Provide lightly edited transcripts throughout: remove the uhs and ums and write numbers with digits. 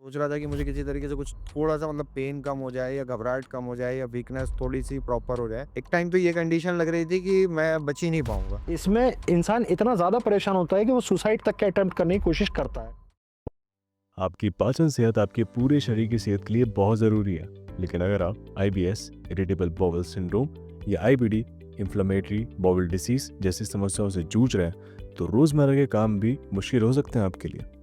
सोच रहा था कि मुझे किसी तरीके से कुछ थोड़ा-सा मतलब पेन कम हो जाए या घबराहट कम हो जाए या वीकनेस थोड़ी-सी प्रॉपर हो जाए। एक टाइम तो ये कंडीशन लग रही थी कि मैं बच ही नहीं पाऊँगा। इसमें इंसान इतना ज़्यादा परेशान होता है कि वो सुसाइड तक के अटेम्प्ट करने की कोशिश करता है। आपकी पाचन सेहत आपके पूरे शरीर की सेहत के लिए बहुत ज़रूरी है। लेकिन अगर आप आईबीएस, इरिटेबल बाउल सिंड्रोम या आईबीडी, इन्फ्लेमेटरी बाउल डिसीज जैसी समस्याओं से जूझ रहे हैं, तो रोज़मर्रा के काम भी मुश्किल हो सकते हैं आपके लिए।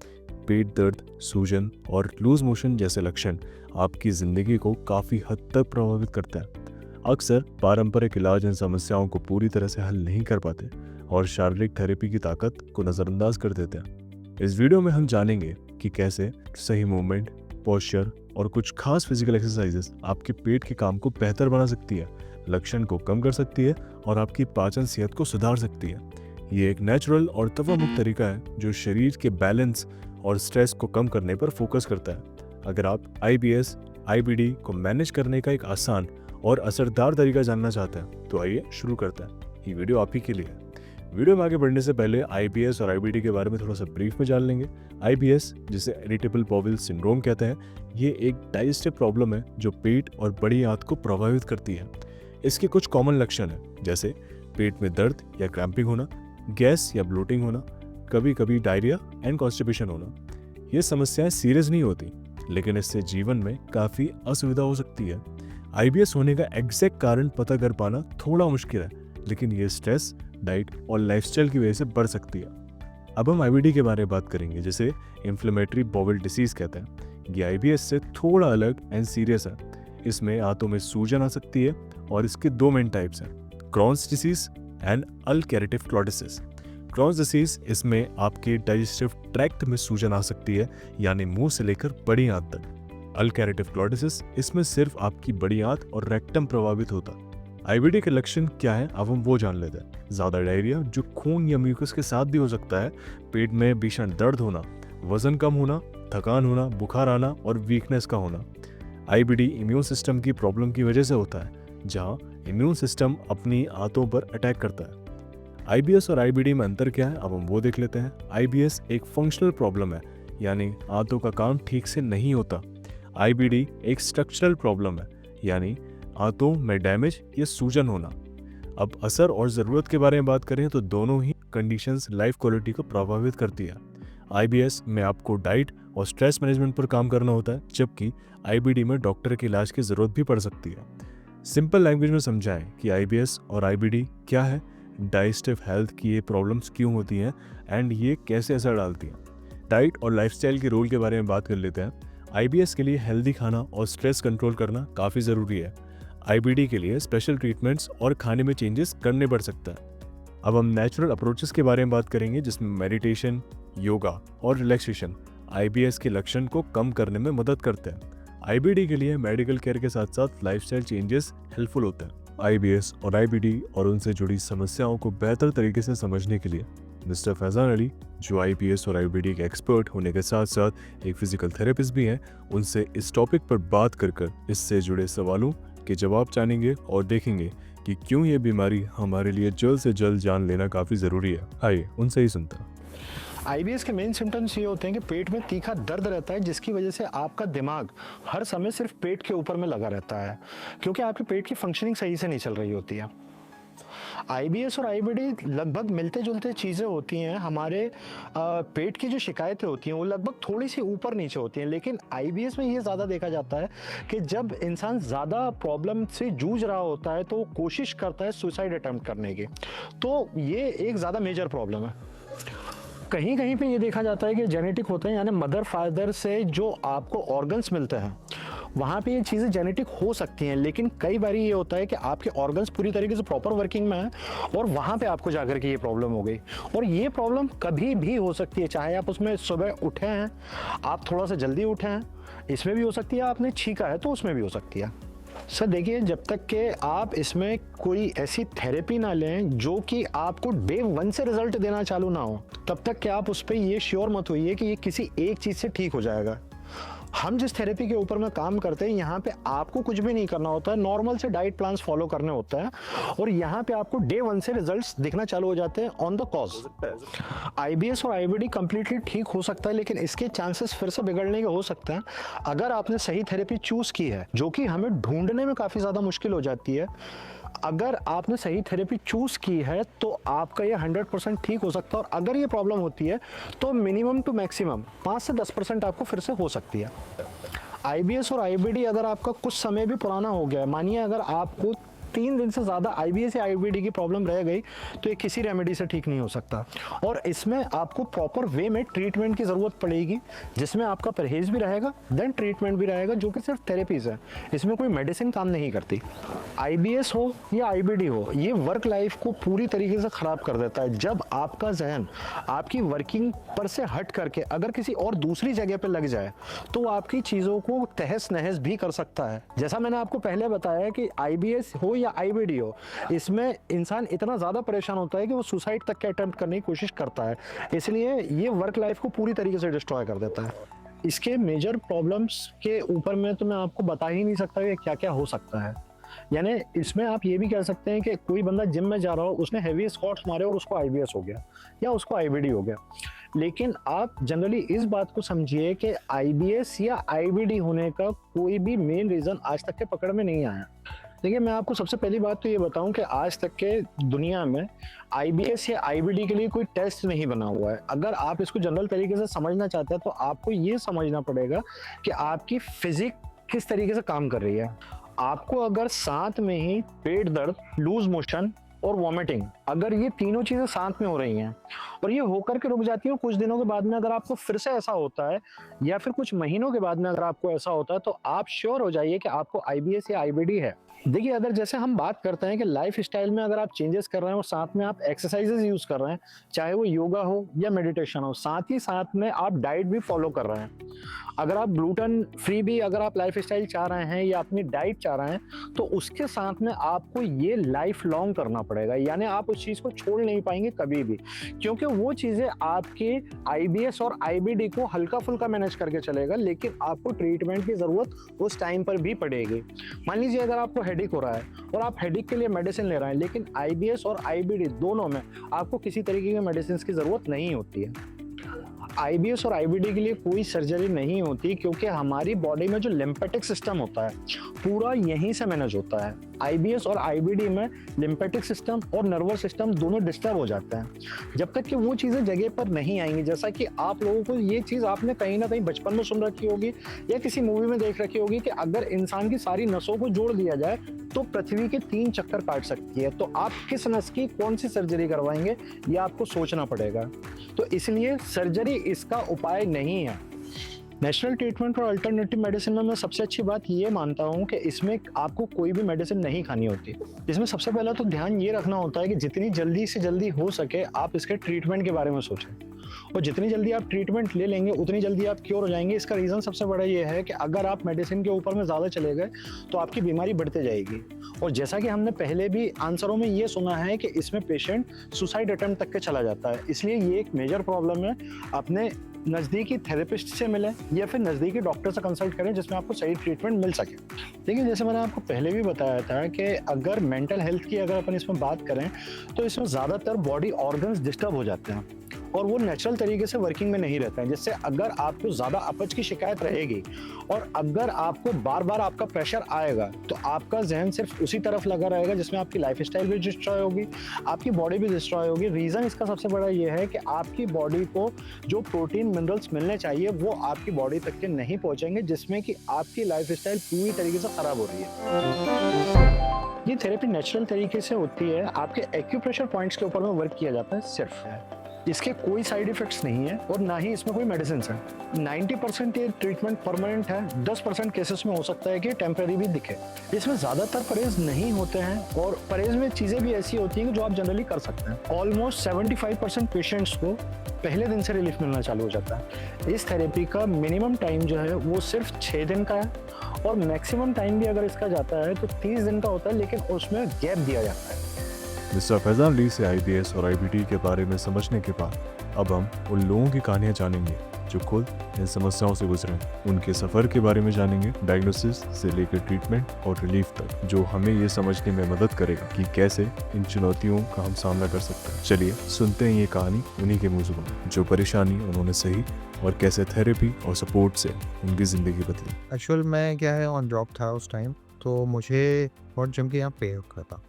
पेट दर्द, सूजन और लूज मोशन जैसे लक्षण आपकी ज़िंदगी को काफ़ी हद तक प्रभावित करते हैं। अक्सर पारंपरिक इलाज इन समस्याओं को पूरी तरह से हल नहीं कर पाते और शारीरिक थेरेपी की ताकत को नज़रअंदाज कर देते हैं। इस वीडियो में हम जानेंगे कि कैसे सही मूवमेंट, पोस्चर और कुछ खास फिजिकल एक्सरसाइजेस आपके पेट के काम को बेहतर बना सकती है, लक्षण को कम कर सकती है और आपकी पाचन सेहत को सुधार सकती है। ये एक नेचुरल और तनावमुक्त तरीका है जो शरीर के बैलेंस और स्ट्रेस को कम करने पर फोकस करता है। अगर आप आईबीएस, आईबीडी को मैनेज करने का एक आसान और असरदार तरीका जानना चाहते हैं, तो आइए शुरू करते हैं। ये वीडियो आप ही के लिए है। वीडियो में आगे बढ़ने से पहले आईबीएस और आईबीडी के बारे में थोड़ा सा ब्रीफ में जान लेंगे। आईबीएस, जिसे इरिटेबल बाउल सिंड्रोम कहते हैं, ये एक डाइजेस्टिव प्रॉब्लम है जो पेट और बड़ी आंत को प्रभावित करती है। इसके कुछ कॉमन लक्षण हैं, जैसे पेट में दर्द या क्रैम्पिंग होना, गैस या ब्लोटिंग होना, कभी कभी डायरिया एंड कॉन्स्टिपेशन होना। ये समस्याएं सीरियस नहीं होती, लेकिन इससे जीवन में काफ़ी असुविधा हो सकती है। आईबीएस होने का एग्जैक्ट कारण पता कर पाना थोड़ा मुश्किल है, लेकिन ये स्ट्रेस, डाइट और लाइफस्टाइल की वजह से बढ़ सकती है। अब हम आईबीडी के बारे में बात करेंगे, जिसे इन्फ्लेमेटरी बाउल डिसीज कहते हैं। ये आईबीएस से थोड़ा अलग एंड सीरियस है। इसमें आंतों में सूजन आ सकती है और इसके दो मेन टाइप्स हैं, Crohn's disease and ulcerative colitis. Crohn's disease, इसमें आपके डाइजेस्टिव ट्रैक्ट में सूजन आ सकती है, यानी मुंह से लेकर बड़ी आंत तक। अल्सरेटिव कोलिटिस, इसमें सिर्फ आपकी बड़ी आंत और रेक्टम प्रभावित होता है। आईबीडी के लक्षण क्या है, अब हम वो जान लेते हैं। ज़्यादा डायरिया जो खून या म्यूकस के साथ भी हो सकता है, पेट में भीषण दर्द होना, वजन कम होना, थकान होना, बुखार आना और वीकनेस का होना। आईबीडी इम्यून सिस्टम की प्रॉब्लम की वजह से होता है, जहाँ इम्यून सिस्टम अपनी आंतों पर अटैक करता है। आईबीएस और आईबीडी में अंतर क्या है, अब हम वो देख लेते हैं। आईबीएस एक फंक्शनल प्रॉब्लम है, यानी आंतों का काम ठीक से नहीं होता। आईबीडी एक स्ट्रक्चरल प्रॉब्लम है, यानी आंतों में डैमेज या सूजन होना। अब असर और ज़रूरत के बारे में बात करें तो दोनों ही कंडीशंस लाइफ क्वालिटी को प्रभावित करती है। आईबीएस में आपको डाइट और स्ट्रेस मैनेजमेंट पर काम करना होता है, जबकि आईबीडी में डॉक्टर के इलाज की ज़रूरत भी पड़ सकती है। सिंपल लैंग्वेज में समझाएं कि आईबीएस और आईबीडी क्या है, डाइजेस्टिव हेल्थ की ये प्रॉब्लम्स क्यों होती हैं एंड ये कैसे असर डालती हैं। डाइट और लाइफस्टाइल के रोल के बारे में बात कर लेते हैं। आईबीएस के लिए हेल्दी खाना और स्ट्रेस कंट्रोल करना काफ़ी ज़रूरी है। आईबीडी के लिए स्पेशल ट्रीटमेंट्स और खाने में चेंजेस करने पड़ सकता है। अब हम नेचुरल अप्रोचेस के बारे में बात करेंगे, जिसमें मेडिटेशन, योगा और रिलैक्सेशन आईबीएस के लक्षण को कम करने में मदद करते हैं। आईबीडी के लिए मेडिकल केयर के साथ साथ लाइफस्टाइल चेंजेस हेल्पफुल होते हैं। आईबीएस और आईबीडी और उनसे जुड़ी समस्याओं को बेहतर तरीके से समझने के लिए मिस्टर फैजान अली, जो आईबीएस और आईबीडी के एक्सपर्ट होने के साथ साथ एक फिजिकल थेरेपिस्ट भी हैं, उनसे इस टॉपिक पर बात कर इससे जुड़े सवालों के जवाब जानेंगे और देखेंगे कि क्यों ये बीमारी हमारे लिए जल्द से जल्द जान लेना काफ़ी ज़रूरी है। आइए उनसे ही सुनते हैं। आईबीएस के मेन सिम्टम्स ये होते हैं कि पेट में तीखा दर्द रहता है, जिसकी वजह से आपका दिमाग हर समय सिर्फ पेट के ऊपर में लगा रहता है, क्योंकि आपके पेट की फंक्शनिंग सही से नहीं चल रही होती है। आईबीएस और आईबीडी लगभग मिलते जुलते चीज़ें होती हैं। हमारे पेट की जो शिकायतें होती हैं वो लगभग थोड़ी सी ऊपर नीचे होती हैं, लेकिन आईबीएस में ये ज़्यादा देखा जाता है कि जब इंसान ज़्यादा प्रॉब्लम से जूझ रहा होता है तो वो कोशिश करता है सुसाइड अटेम्प्ट करने की। तो ये एक ज़्यादा मेजर प्रॉब्लम है। कहीं कहीं पे ये देखा जाता है कि जेनेटिक होते हैं, यानी मदर फादर से जो आपको ऑर्गन्स मिलते हैं वहाँ पे ये चीज़ें जेनेटिक हो सकती हैं, लेकिन कई बार ये होता है कि आपके ऑर्गन्स पूरी तरीके से प्रॉपर वर्किंग में हैं और वहाँ पे आपको जाकर के ये प्रॉब्लम हो गई। और ये प्रॉब्लम कभी भी हो सकती है, चाहे आप उसमें सुबह उठे हैं, आप थोड़ा सा जल्दी उठे हैं, इसमें भी हो सकती है, आपने छींका है तो उसमें भी हो सकती है। सर देखिए, जब तक कि आप इसमें कोई ऐसी थेरेपी ना लें जो कि आपको डे 1 से रिजल्ट देना चालू ना हो, तब तक कि आप उस पर ये श्योर मत होइए कि ये किसी एक चीज़ से ठीक हो जाएगा। हम जिस थेरेपी के ऊपर में काम करते हैं यहाँ पे आपको कुछ भी नहीं करना होता है, नॉर्मल से डाइट प्लान्स फॉलो करने होता है और यहाँ पे आपको डे 1 से रिजल्ट्स दिखना चालू हो जाते हैं ऑन द कॉज। आईबीएस और आईबीडी कंप्लीटली ठीक हो सकता है, लेकिन इसके चांसेस फिर से बिगड़ने के हो सकते हैं अगर आपने सही थेरेपी चूज की है, जो कि हमें ढूंढने में काफी ज्यादा मुश्किल हो जाती है। अगर आपने सही थेरेपी चूज की है तो आपका ये 100% ठीक हो सकता है, और अगर ये प्रॉब्लम होती है तो मिनिमम टू मैक्सिमम 5 से 10% आपको फिर से हो सकती है। आईबीएस और आईबीडी अगर आपका कुछ समय भी पुराना हो गया है, मानिए अगर आपको 3 दिन से ज़्यादा आईबीएस या आईबीडी की प्रॉब्लम रह गई तो ये किसी रेमेडी से ठीक नहीं हो सकता, और इसमें आपको प्रॉपर वे में ट्रीटमेंट की ज़रूरत पड़ेगी, जिसमें आपका परहेज भी रहेगा, देन ट्रीटमेंट भी रहेगा, जो कि सिर्फ थेरेपीज है, इसमें कोई मेडिसिन काम नहीं करती। आईबीएस हो या आईबीडी हो, ये वर्क लाइफ को पूरी तरीके से ख़राब कर देता है। जब आपका जहन आपकी वर्किंग पर से हट करके अगर किसी और दूसरी जगह पर लग जाए तो वो आपकी चीज़ों को तहस नहस भी कर सकता है। जैसा मैंने आपको पहले बताया कि आईबीएस हो या आईबीडी हो, इसमें इंसान इतना ज़्यादा परेशान होता है कि वो सुसाइड तक के अटेम्प्ट करने की कोशिश करता है, इसलिए ये वर्क लाइफ को पूरी तरीके से डिस्ट्रॉय कर देता है। इसके मेजर प्रॉब्लम्स के ऊपर में तो मैं आपको बता ही नहीं सकता कि क्या क्या हो सकता है। यानी इसमें आप ये भी कह सकते हैं कि कोई बंदा जिम में जा रहा हो, उसने हैवी स्क्वाट्स मारे और उसको आईबीएस हो गया या उसको आईबीडी हो गया, लेकिन आप जनरली इस बात को समझिए कि आईबीएस या आईबीडी होने का कोई भी मेन रीज़न आज तक के पकड़ में नहीं आया। देखिए, मैं आपको सबसे पहली बात तो ये बताऊं कि आज तक के दुनिया में आईबीएस या आईबीडी के लिए कोई टेस्ट नहीं बना हुआ है। अगर आप इसको जनरल तरीके से समझना चाहते हैं तो आपको ये समझना पड़ेगा कि आपकी फिजिक किस तरीके से काम कर रही है। आपको अगर साथ में ही पेट दर्द, लूज मोशन और वॉमिटिंग, अगर ये तीनों चीज़ें साथ में हो रही हैं और ये होकर के रुक जाती हैं, कुछ दिनों के बाद में अगर आपको फिर से ऐसा होता है या फिर कुछ महीनों के बाद में अगर आपको ऐसा होता है, तो आप श्योर हो जाइए कि आपको आईबीएस या आईबीडी है। देखिए, अगर जैसे हम बात करते हैं कि लाइफ स्टाइल में अगर आप चेंजेस कर रहे हैं और साथ में आप एक्सरसाइजेज यूज कर रहे हैं, चाहे वो योगा हो या मेडिटेशन हो, साथ ही साथ में आप डाइट भी फॉलो कर रहे हैं, अगर आप ग्लूटेन फ्री भी अगर आप लाइफ स्टाइल चाह रहे हैं या अपनी डाइट चाह रहे हैं, तो उसके साथ में आपको ये लाइफ लॉन्ग करना पड़ेगा। यानी आप उस चीज़ को छोड़ नहीं पाएंगे कभी भी, क्योंकि वो चीज़ें आपके आईबीएस और आईबीडी को हल्का फुल्का मैनेज करके चलेगा, लेकिन आपको ट्रीटमेंट की ज़रूरत उस टाइम पर भी पड़ेगी। मान लीजिए अगर आपको हेडेक हो रहा है और आप हेडेक के लिए मेडिसिन ले रहे हैं, लेकिन आईबीएस और आईबीडी दोनों में आपको किसी तरीके के मेडिसिन की ज़रूरत नहीं होती है। आईबीएस और आईबीडी के लिए कोई सर्जरी नहीं होती, क्योंकि हमारी बॉडी में जो लिम्फेटिक सिस्टम होता है पूरा यहीं से मैनेज होता है। आईबीएस और आईबीडी में लिम्फेटिक सिस्टम और नर्वस सिस्टम दोनों डिस्टर्ब हो जाते हैं जब तक कि वो चीज़ें जगह पर नहीं आएंगी। जैसा कि आप लोगों को ये चीज़ आपने कहीं ना कहीं बचपन में सुन रखी होगी या किसी मूवी में देख रखी होगी कि अगर इंसान की सारी नसों को जोड़ दिया जाए तो पृथ्वी के 3 चक्कर काट सकती है। तो आप किस नस की कौन सी सर्जरी करवाएंगे ये आपको सोचना पड़ेगा। तो इसलिए सर्जरी इसका उपाय नहीं है। नेचुरल ट्रीटमेंट और अल्टरनेटिव मेडिसिन में मैं सबसे अच्छी बात ये मानता हूँ कि इसमें आपको कोई भी मेडिसिन नहीं खानी होती। इसमें सबसे पहला तो ध्यान ये रखना होता है कि जितनी जल्दी से जल्दी हो सके आप इसके ट्रीटमेंट के बारे में सोचें, और जितनी जल्दी आप ट्रीटमेंट ले लेंगे उतनी जल्दी आप क्योर हो जाएंगे। इसका रीज़न सबसे बड़ा ये है कि अगर आप मेडिसिन के ऊपर में ज़्यादा चले गए तो आपकी बीमारी बढ़ते जाएगी, और जैसा कि हमने पहले भी आंसरों में ये सुना है कि इसमें पेशेंट सुसाइड अटेम्प्ट तक के चला जाता है। इसलिए ये एक मेजर प्रॉब्लम है। अपने नज़दीकी थेरेपिस्ट से मिलें या फिर नज़दीकी डॉक्टर से कंसल्ट करें जिसमें आपको सही ट्रीटमेंट मिल सके। देखिए, जैसे मैंने आपको पहले भी बताया था कि अगर मेंटल हेल्थ की अगर अपन इसमें बात करें तो इसमें ज़्यादातर बॉडी ऑर्गन्स डिस्टर्ब हो जाते हैं और वो नेचुरल तरीके से वर्किंग में नहीं रहते हैं। जिससे अगर आपको ज़्यादा अपच की शिकायत रहेगी और अगर आपको बार बार आपका प्रेशर आएगा तो आपका जहन सिर्फ उसी तरफ लगा रहेगा, जिसमें आपकी लाइफ स्टाइल भी डिस्ट्रॉय होगी, आपकी बॉडी भी डिस्ट्रॉय होगी। रीज़न इसका सबसे बड़ा ये है कि आपकी बॉडी को जो प्रोटीन मिनरल्स मिलने चाहिए वो आपकी बॉडी तक के नहीं पहुँचेंगे, जिसमें कि आपकी लाइफ स्टाइल पूरी तरीके से ख़राब हो रही है। ये थेरेपी नेचुरल तरीके से होती है। आपके एक्यूप्रेशर पॉइंट्स के ऊपर में वर्क किया जाता है सिर्फ। इसके कोई साइड इफेक्ट्स नहीं है और ना ही इसमें कोई मेडिसिन है। 90% ये ट्रीटमेंट परमानेंट है। 10% केसेस में हो सकता है कि टेम्परेरी भी दिखे। इसमें ज़्यादातर परहेज नहीं होते हैं और परहेज में चीज़ें भी ऐसी होती हैं कि जो आप जनरली कर सकते हैं। ऑलमोस्ट 75% पेशेंट्स को पहले दिन से रिलीफ मिलना चालू हो जाता है। इस थेरेपी का मिनिमम टाइम जो है वो सिर्फ 6 दिन का है और मैक्सिमम टाइम भी अगर इसका जाता है तो 30 दिन का होता है, लेकिन उसमें गैप दिया जाता है। मिस्टर फैजान अली से आईबीएस और आईबीडी के बारे में समझने के बाद अब हम उन लोगों की कहानियां जानेंगे जो खुद इन समस्याओं से गुजरे हैं। उनके सफ़र के बारे में जानेंगे, डायग्नोसिस से लेकर ट्रीटमेंट और रिलीफ तक, जो हमें ये समझने में मदद करेगा कि कैसे इन चुनौतियों का हम सामना कर सकते हैं। चलिए सुनते हैं ये कहानी उन्हीं के मुँह जुबान, जो परेशानी उन्होंने सही और कैसे थेरेपी और सपोर्ट से उनकी ज़िंदगी बदली। एक्चुअल मैं क्या है ऑन ड्रॉप था उस टाइम, तो मुझे बहुत जम के यहाँ पेन हो रहा था।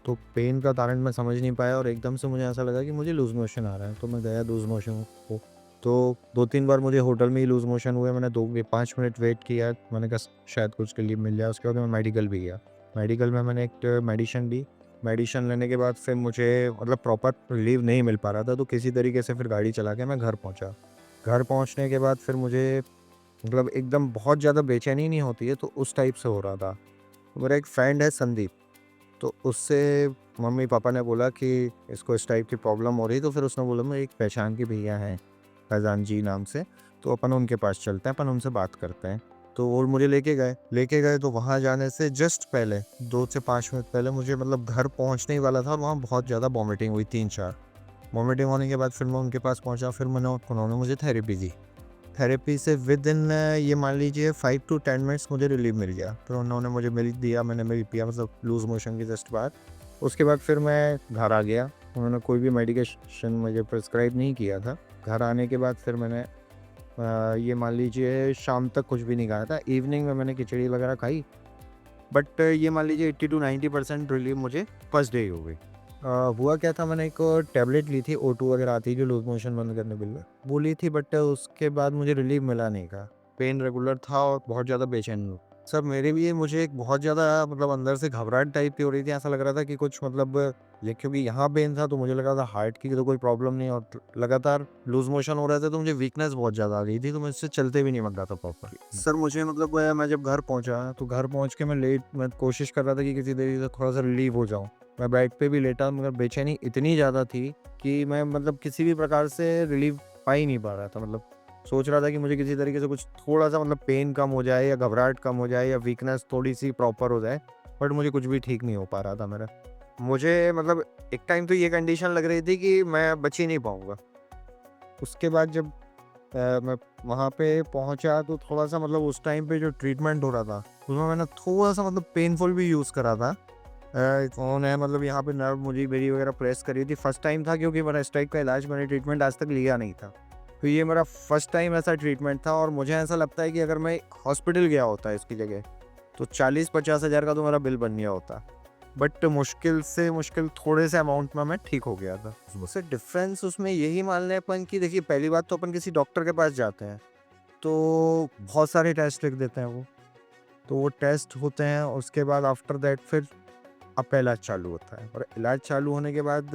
तो पेन का कारण मैं समझ नहीं पाया और एकदम से मुझे ऐसा लगा कि मुझे लूज़ मोशन आ रहा है। तो मैं गया लूज़ मोशन को, तो 2-3 बार मुझे होटल में ही लूज़ मोशन हुए। मैंने 5 मिनट वेट किया, मैंने कहा शायद कुछ रिलीफ मिल जाए। उसके बाद मैं मेडिकल भी गया। मेडिकल में मैंने एक मेडिसिन ली। मेडिसिन लेने के बाद फिर मुझे मतलब प्रॉपर रिलीफ नहीं मिल पा रहा था, तो किसी तरीके से फिर गाड़ी चला के मैं घर पहुँचा। घर पहुँचने के बाद फिर मुझे मतलब एकदम बहुत ज़्यादा बेचैनी नहीं होती है, तो उस टाइप से हो रहा था। मेरा एक फ्रेंड है संदीप, तो उससे मम्मी पापा ने बोला कि इसको इस टाइप की प्रॉब्लम हो रही, तो फिर उसने बोला मेरी एक पहचान के भैया हैं फैज़ान जी नाम से, तो अपन उनके पास चलते हैं, अपन उनसे बात करते हैं। तो वो मुझे लेके गए तो वहाँ जाने से जस्ट पहले 2 से 5 मिनट पहले मुझे मतलब घर पहुँचने ही वाला था और वहाँ बहुत ज़्यादा वॉमिटिंग हुई, 3-4 वॉमिटिंग होने के बाद फिर मैं उनके पास पहुँचा। फिर उन्होंने मुझे थेरेपी दी। थेरेपी से विद इन ये मान लीजिए 5 to 10 मिनट्स मुझे रिलीफ मिल गया। फिर उन्होंने मुझे मिल्क दिया, मैंने मिल्क पिया, मतलब लूज़ मोशन की जस्ट बाद। उसके बाद फिर मैं घर आ गया। उन्होंने कोई भी मेडिकेशन मुझे प्रिस्क्राइब नहीं किया था। घर आने के बाद फिर मैंने ये मान लीजिए शाम तक कुछ भी नहीं खाया था। इवनिंग में मैंने खिचड़ी वगैरह खाई, बट ये मान लीजिए 80 to 90% रिलीफ मुझे फर्स्ट डे ही हो गई। हुआ क्या था, मैंने एक टैबलेट ली थी, O2 वगैरह आती है जो लूज़ मोशन बंद करने के लिए, वो ली थी, बट उसके बाद मुझे रिलीफ मिला नहीं था। पेन रेगुलर था और बहुत ज़्यादा बेचैन हूँ। सर मेरे लिए मुझे एक बहुत ज़्यादा मतलब अंदर से घबराहट टाइप की हो रही थी। ऐसा लग रहा था कि कुछ मतलब ये, क्योंकि यहाँ पेन था तो मुझे लगा था हार्ट की तो कोई प्रॉब्लम नहीं, और लगातार लूज़ मोशन हो रहे थे तो मुझे वीकनेस बहुत ज़्यादा आ रही थी, तो मैं इससे चलते भी नहीं बन रहा था प्रॉपर। सर मुझे मतलब मैं जब घर पहुँचा तो घर पहुँच के मैं कोशिश कर रहा था कि किसी तरीके से थोड़ा सा रिलीव हो जाऊँ। मैं बेड पे भी लेटा, मगर बेचैनी इतनी ज़्यादा थी कि मैं मतलब किसी भी प्रकार से रिलीफ पा ही नहीं पा रहा था। मतलब सोच रहा था कि मुझे किसी तरीके से कुछ थोड़ा-सा मतलब पेन कम हो जाए या घबराहट कम हो जाए या वीकनेस थोड़ी-सी प्रॉपर हो जाए, बट मुझे कुछ भी ठीक नहीं हो पा रहा था मेरा। मुझे मतलब एक टाइम तो ये कंडीशन लग रही थी कि मैं बच ही नहीं पाऊँगा। उसके बाद जब मैं वहाँ पे पहुँचा तो थोड़ा-सा मतलब उस टाइम पे जो ट्रीटमेंट हो रहा था, उसमें मैंने थोड़ा-सा मतलब पेनफुल भी यूज़ करा था। उन्होंने मतलब यहाँ पे नर्व मुझे मेरी वगैरह प्रेस करी थी। फर्स्ट टाइम था क्योंकि मेरा इस टाइप का इलाज, मैंने ट्रीटमेंट आज तक लिया नहीं था। तो ये मेरा फर्स्ट टाइम ऐसा ट्रीटमेंट था और मुझे ऐसा लगता है कि अगर मैं हॉस्पिटल गया होता इसकी जगह, तो 40-50 हज़ार का तो मेरा बिल बन गया होता। बट मुश्किल से मुश्किल थोड़े से अमाउंट में मैं ठीक हो गया था। उससे डिफरेंस उसमें यही मान लें अपन कि देखिए, पहली बात तो अपन किसी डॉक्टर के पास जाते हैं तो बहुत सारे टेस्ट लिख देते हैं वो, तो वो टेस्ट होते हैं। उसके बाद आफ्टर दैट फिर आपका इलाज चालू होता है, और इलाज चालू होने के बाद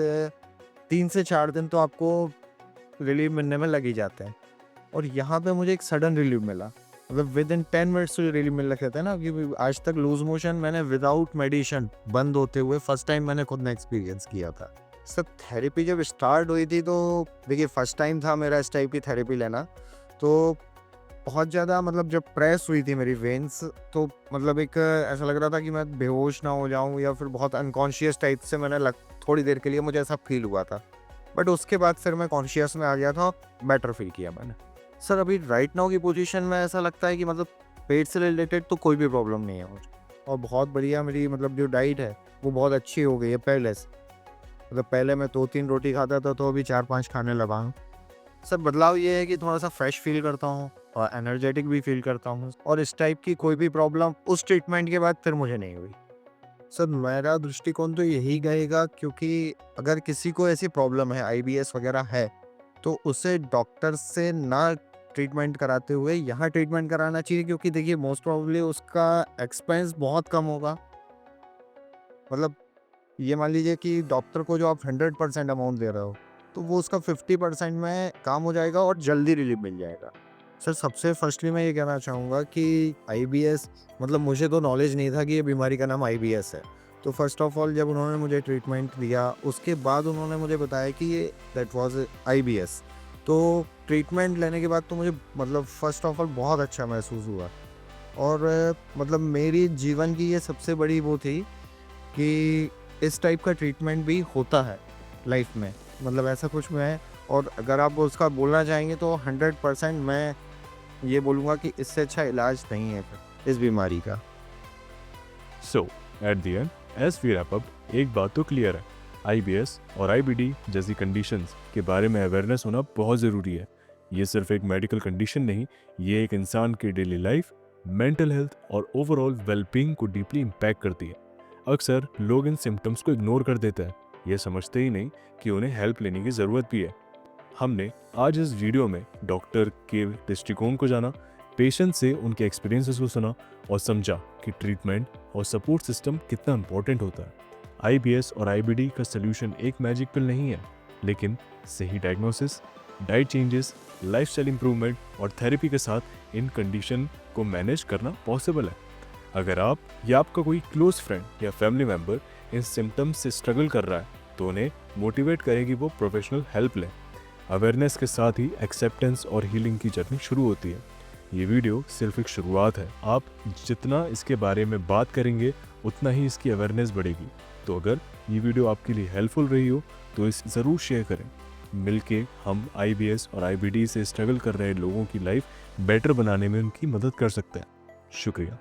3 से 4 दिन तो आपको रिलीफ मिलने में लग ही जाते हैं। और यहाँ पे मुझे एक सडन रिलीफ मिला, मतलब विद इन 10 मिनट्स से रिलीफ मिल रखे थे ना, क्योंकि आज तक लूज मोशन मैंने विदाउट मेडिसिन बंद होते हुए फर्स्ट टाइम मैंने खुद ने एक्सपीरियंस किया था। सब थेरेपी जब स्टार्ट हुई थी तो देखिए फर्स्ट टाइम था मेरा इस टाइप की थेरेपी लेना, तो बहुत ज़्यादा मतलब जब प्रेस हुई थी मेरी वेन्स, तो मतलब एक ऐसा लग रहा था कि मैं बेहोश ना हो जाऊं या फिर बहुत अनकॉन्शियस टाइप से थोड़ी देर के लिए मुझे ऐसा फील हुआ था। बट उसके बाद फिर मैं कॉन्शियस में आ गया था, बेटर फील किया मैंने। सर अभी राइट नाउ की पोजीशन में ऐसा लगता है कि मतलब पेट से रिलेटेड तो कोई भी प्रॉब्लम नहीं है मुझे, और बहुत बढ़िया मेरी मतलब जो डाइट है वो बहुत अच्छी हो गई है पहले से। मतलब पहले मैं 2-3 रोटी खाता था तो अभी 4-5 खाने लगा हूँ। सर बदलाव ये है कि थोड़ा सा फ्रेश फील करता हूँ और एनर्जेटिक भी फील करता हूँ, और इस टाइप की कोई भी प्रॉब्लम उस ट्रीटमेंट के बाद फिर मुझे नहीं हुई। सर मेरा दृष्टिकोण तो यही कहेगा, क्योंकि अगर किसी को ऐसी प्रॉब्लम है, IBS वगैरह है, तो उसे डॉक्टर से ना ट्रीटमेंट कराते हुए यहाँ ट्रीटमेंट कराना चाहिए, क्योंकि देखिए मोस्ट प्रोबेबली उसका एक्सपेंस बहुत कम होगा। मतलब ये मान लीजिए कि डॉक्टर को जो आप 100% अमाउंट दे रहे हो, तो वो उसका 50% में काम हो जाएगा और जल्दी रिलीफ मिल जाएगा। सर सबसे फर्स्टली मैं ये कहना चाहूँगा कि IBS मतलब मुझे तो नॉलेज नहीं था कि ये बीमारी का नाम IBS है। तो फर्स्ट ऑफ ऑल जब उन्होंने मुझे ट्रीटमेंट दिया, उसके बाद उन्होंने मुझे बताया कि ये दैट वाज IBS। तो ट्रीटमेंट लेने के बाद तो मुझे मतलब फर्स्ट ऑफ ऑल बहुत अच्छा महसूस हुआ, और मतलब मेरी जीवन की ये सबसे बड़ी वो थी कि इस टाइप का ट्रीटमेंट भी होता है लाइफ में। मतलब ऐसा कुछ मैं और अगर आप उसका बोलना चाहेंगे तो 100% मैं ये बोलूँगा कि इससे अच्छा इलाज नहीं है फिर इस बीमारी का। So at the end as we wrap up, एक बात तो क्लियर है, आईबीएस और आईबीडी जैसी कंडीशंस के बारे में अवेयरनेस होना बहुत ज़रूरी है। ये सिर्फ एक मेडिकल कंडीशन नहीं, ये एक इंसान की डेली लाइफ, मेंटल हेल्थ और ओवरऑल वेलबींग को डीपली इम्पैक्ट करती है। अक्सर लोग इन सिम्टम्स को इग्नोर कर देते हैं, ये समझते ही नहीं कि उन्हें हेल्प लेने की ज़रूरत भी है। हमने आज इस वीडियो में डॉक्टर के दृष्टिकोण को जाना, पेशेंट से उनके एक्सपीरियंसेस को सुना और समझा कि ट्रीटमेंट और सपोर्ट सिस्टम कितना इंपॉर्टेंट होता है। आईबीएस और आईबीडी का सलूशन एक मैजिक पिल नहीं है, लेकिन सही diagnosis, diet changes, lifestyle improvement और थेरेपी के साथ इन कंडीशन को मैनेज करना पॉसिबल है। अगर आप या आपका कोई क्लोज फ्रेंड या फैमिली मेम्बर इन सिम्टम्स से स्ट्रगल कर रहा है तो उन्हें मोटिवेट करें कि वो प्रोफेशनल हेल्प लें। अवेयरनेस के साथ ही एक्सेप्टेंस और हीलिंग की जर्नी शुरू होती है। ये वीडियो सिर्फ एक शुरुआत है, आप जितना इसके बारे में बात करेंगे उतना ही इसकी अवेयरनेस बढ़ेगी। तो अगर ये वीडियो आपके लिए हेल्पफुल रही हो तो इसे ज़रूर शेयर करें। मिलके हम आईबीएस और आईबीडी से स्ट्रगल कर रहे लोगों की लाइफ बेटर बनाने में उनकी मदद कर सकते हैं। शुक्रिया।